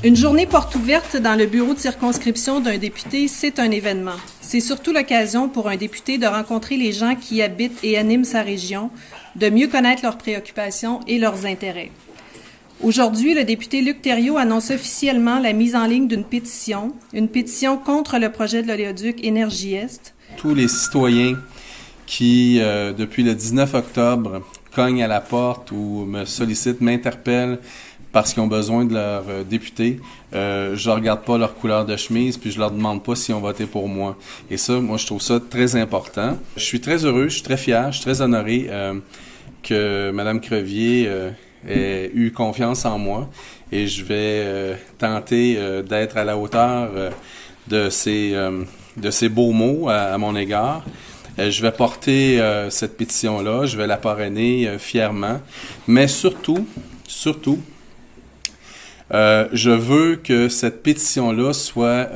Une journée porte ouverte dans le bureau de circonscription d'un député, c'est un événement. C'est surtout l'occasion pour un député de rencontrer les gens qui habitent et animent sa région, de mieux connaître leurs préoccupations et leurs intérêts. Aujourd'hui, le député Luc Thériault annonce officiellement la mise en ligne d'une pétition, une pétition contre le projet de l'oléoduc Énergie-Est. Tous les citoyens qui, depuis le 19 octobre, cognent à la porte ou me sollicitent, m'interpellent parce qu'ils ont besoin de leur député, je ne regarde pas leur couleur de chemise, puis je leur demande pas s'ils ont voté pour moi. Et ça, moi, je trouve ça très important. Je suis très heureux, je suis très fier, je suis très honoré que Mme Crevier ait eu confiance en moi. Et je vais tenter d'être à la hauteur de ces beaux mots à mon égard. Je vais porter cette pétition-là, je vais la parrainer fièrement. Mais surtout, je veux que cette pétition-là soit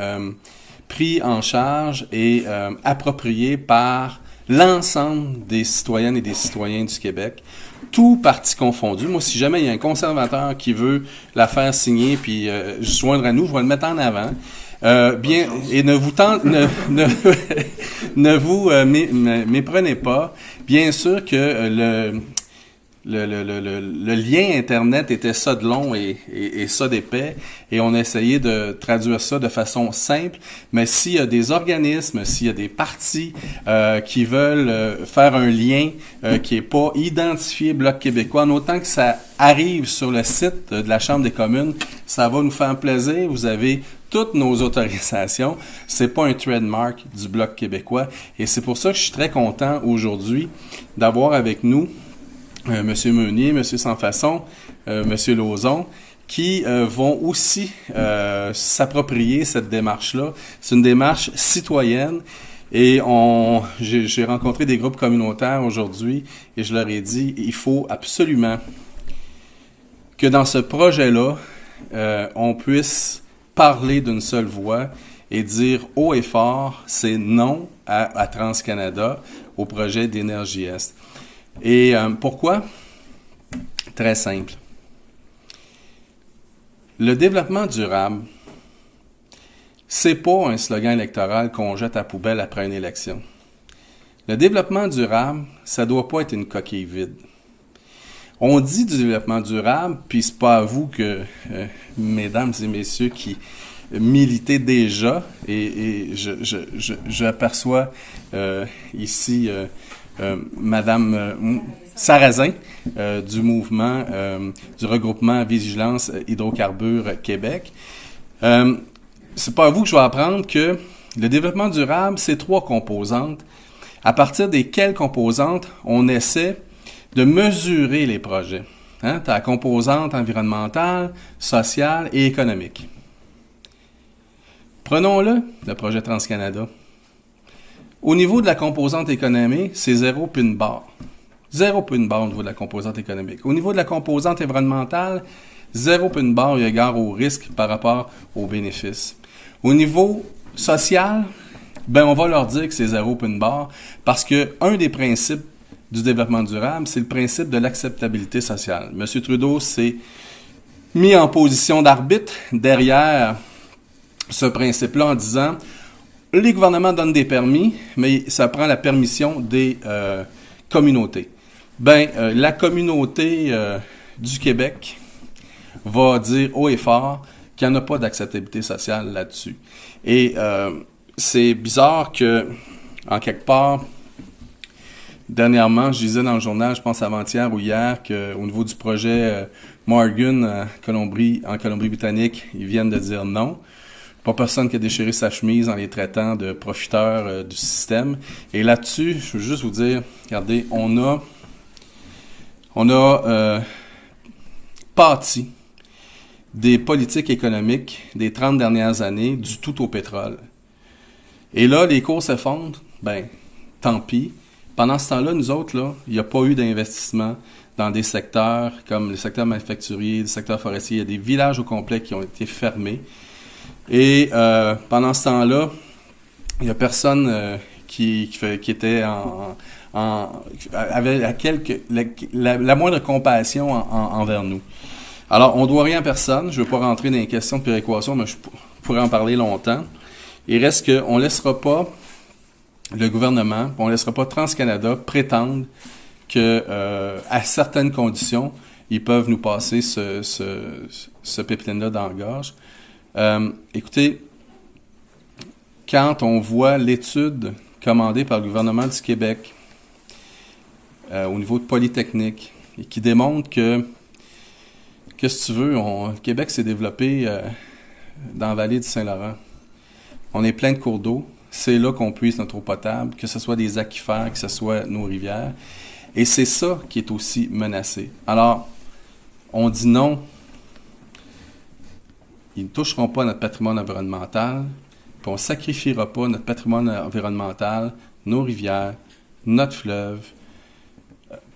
prise en charge et appropriée par l'ensemble des citoyennes et des citoyens du Québec, tout parti confondu. Moi, si jamais il y a un conservateur qui veut la faire signer puis joindre à nous, je vais le mettre en avant. Et ne vous méprenez pas. Bien sûr que le lien Internet était ça de long et ça d'épais, et on a essayé de traduire ça de façon simple, mais s'il y a des organismes, s'il y a des partis qui veulent faire un lien qui est pas identifié Bloc québécois, en autant que ça arrive sur le site de la Chambre des communes, ça va nous faire plaisir. Vous avez toutes nos autorisations. C'est pas un trademark du Bloc québécois, et c'est pour ça que je suis très content aujourd'hui d'avoir avec nous M. Meunier, M. Sans-Façon, M. Lauzon, qui vont aussi s'approprier cette démarche-là. C'est une démarche citoyenne, et j'ai rencontré des groupes communautaires aujourd'hui, et je leur ai dit, il faut absolument que dans ce projet-là, on puisse parler d'une seule voix et dire haut et fort, c'est non à TransCanada, au projet d'Énergie-Est. Et pourquoi? Très simple. Le développement durable, c'est pas un slogan électoral qu'on jette à la poubelle après une élection. Le développement durable, ça doit pas être une coquille vide. On dit du développement durable, puis c'est pas à vous que, mesdames et messieurs qui militez déjà, et j'aperçois ici Madame Sarrazin du mouvement du regroupement Vigilance Hydrocarbures Québec. C'est pas à vous que je vais apprendre que le développement durable, c'est 3 composantes, à partir desquelles composantes on essaie de mesurer les projets. Tu as la composante environnementale, sociale et économique. Prenons-le projet TransCanada. Au niveau de la composante économique, c'est 0 puis une barre. 0 puis une barre au niveau de la composante économique. Au niveau de la composante environnementale, 0 puis une barre eu égard au risque par rapport aux bénéfices. Au niveau social, on va leur dire que c'est 0 puis une barre, parce que un des principes du développement durable, c'est le principe de l'acceptabilité sociale. M. Trudeau s'est mis en position d'arbitre derrière ce principe-là en disant les gouvernements donnent des permis, mais ça prend la permission des communautés. La communauté du Québec va dire haut et fort qu'il n'y en a pas d'acceptabilité sociale là-dessus. Et c'est bizarre que, en quelque part, dernièrement, je disais dans le journal, je pense avant-hier ou hier, qu'au niveau du projet Morgan en Colombie-Britannique, ils viennent de dire non. Pas personne qui a déchiré sa chemise en les traitant de profiteurs du système. Et là-dessus, je veux juste vous dire, regardez, on a pâti des politiques économiques des 30 dernières années du tout au pétrole. Et là, les cours s'effondrent, tant pis. Pendant ce temps-là, nous autres, là, il n'y a pas eu d'investissement dans des secteurs comme le secteur manufacturier, le secteur forestier. Il y a des villages au complet qui ont été fermés. Et pendant ce temps-là, il n'y a personne qui était avait la moindre compassion envers nous. Alors, on ne doit rien à personne. Je ne veux pas rentrer dans les questions de péréquation, mais je pourrais en parler longtemps. Il reste qu'on ne laissera pas le gouvernement, on ne laissera pas TransCanada prétendre que, à certaines conditions, ils peuvent nous passer ce pipeline-là dans la gorge. Écoutez, quand on voit l'étude commandée par le gouvernement du Québec au niveau de Polytechnique et qui démontre que, qu'est-ce que tu veux, le Québec s'est développé dans la vallée du Saint-Laurent. On est plein de cours d'eau. C'est là qu'on puise notre eau potable, que ce soit des aquifères, que ce soit nos rivières. Et c'est ça qui est aussi menacé. Alors, on dit non. Ils ne toucheront pas notre patrimoine environnemental, puis on ne sacrifiera pas notre patrimoine environnemental, nos rivières, notre fleuve,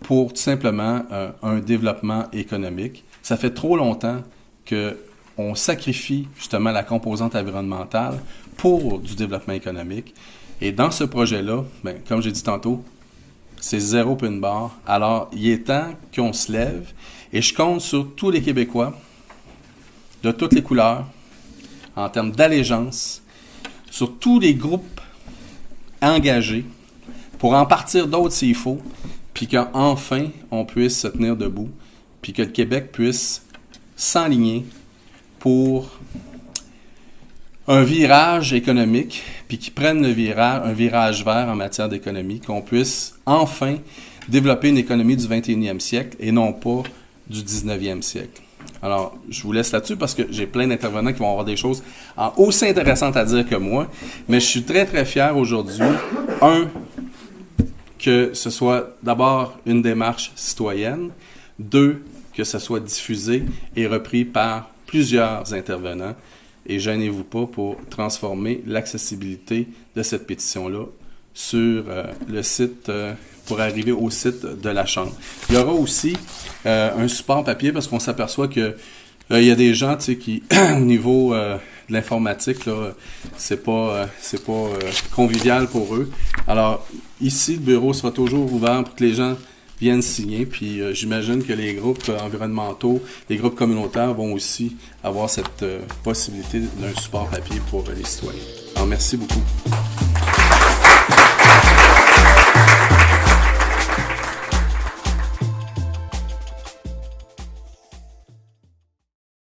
pour tout simplement un développement économique. Ça fait trop longtemps qu'on sacrifie justement la composante environnementale pour du développement économique. Et dans ce projet-là, bien, comme j'ai dit tantôt, c'est 0 puis une barre. Alors, il est temps qu'on se lève et je compte sur tous les Québécois de toutes les couleurs, en termes d'allégeance, sur tous les groupes engagés pour en partir d'autres s'il faut, puis qu'enfin on puisse se tenir debout, puis que le Québec puisse s'enligner pour un virage économique, puis qu'ils prennent un virage vert en matière d'économie, qu'on puisse enfin développer une économie du 21e siècle et non pas du 19e siècle. Alors, je vous laisse là-dessus parce que j'ai plein d'intervenants qui vont avoir des choses aussi intéressantes à dire que moi, mais je suis très, très fier aujourd'hui, que ce soit d'abord une démarche citoyenne, 2, que ce soit diffusé et repris par plusieurs intervenants. Et gênez-vous pas pour transformer l'accessibilité de cette pétition-là sur le site, pour arriver au site de la Chambre. Il y aura aussi un support papier parce qu'on s'aperçoit que il y a des gens, tu sais, qui, au niveau de l'informatique, là, c'est pas convivial pour eux. Alors, ici, le bureau sera toujours ouvert pour que les gens viennent signer, puis j'imagine que les groupes environnementaux, les groupes communautaires vont aussi avoir cette possibilité d'un support papier pour les citoyens. Alors, merci beaucoup.